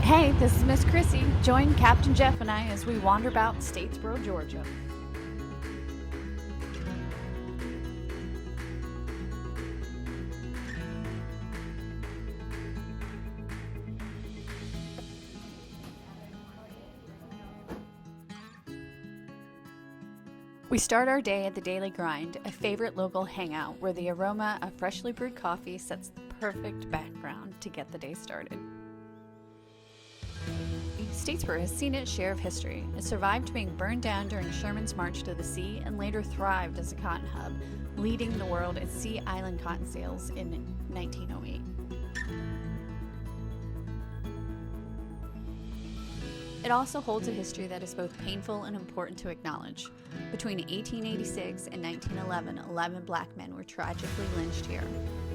Hey, this is Miss Chrissy. Join Captain Jeff and I as we wander about Statesboro, Georgia. We start our day at the Daily Grind, a favorite local hangout where the aroma of freshly brewed coffee sets the perfect background to get the day started. Statesboro has seen its share of history. It survived being burned down during Sherman's March to the Sea and later thrived as a cotton hub, leading the world at Sea Island cotton sales in 1908. It also holds a history that is both painful and important to acknowledge. Between 1886 and 1911, 11 black men were tragically lynched here,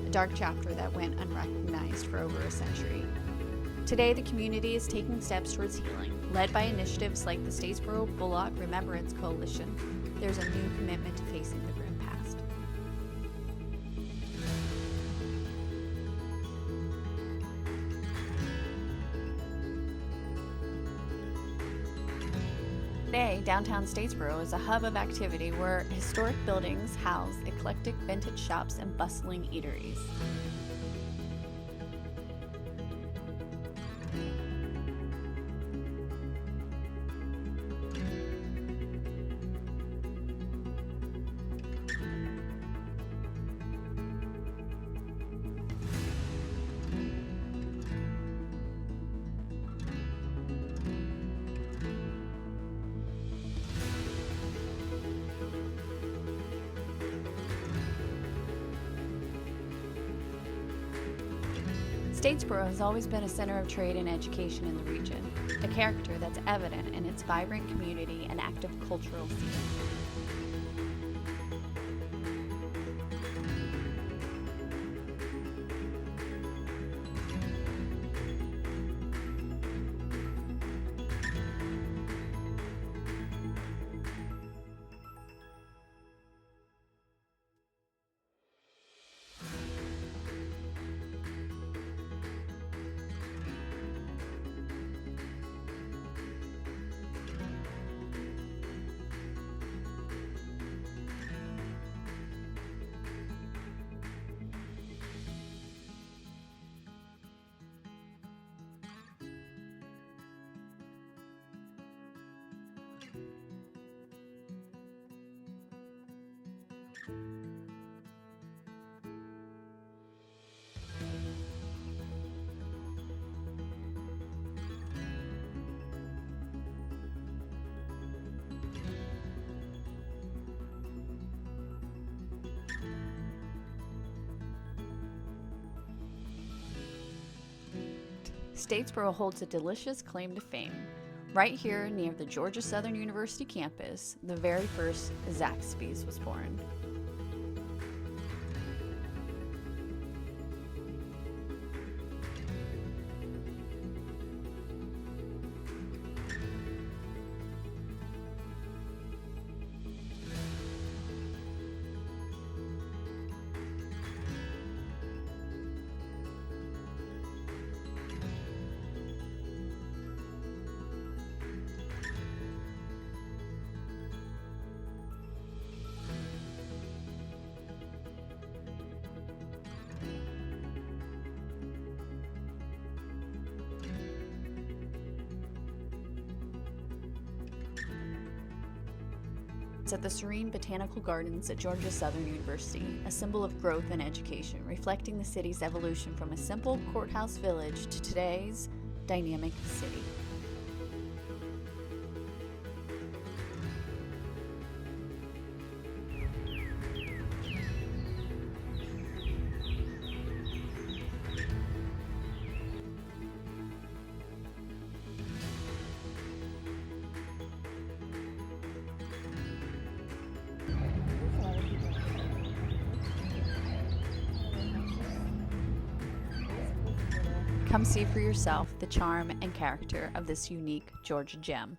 a dark chapter that went unrecognized for over a century. Today, the community is taking steps towards healing. Led by initiatives like the Statesboro Bulloch Remembrance Coalition, there's a new commitment to facing the grim past. Today, downtown Statesboro is a hub of activity where historic buildings house eclectic vintage shops and bustling eateries. Statesboro has always been a center of trade and education in the region, a character that's evident in its vibrant community and active cultural scene. Statesboro holds a delicious claim to fame. Right here near the Georgia Southern University campus, the very first Zaxby's was born. At the serene botanical gardens at Georgia Southern University, a symbol of growth and education, reflecting the city's evolution from a simple courthouse village to today's dynamic city. Come see for yourself the charm and character of this unique Georgia gem.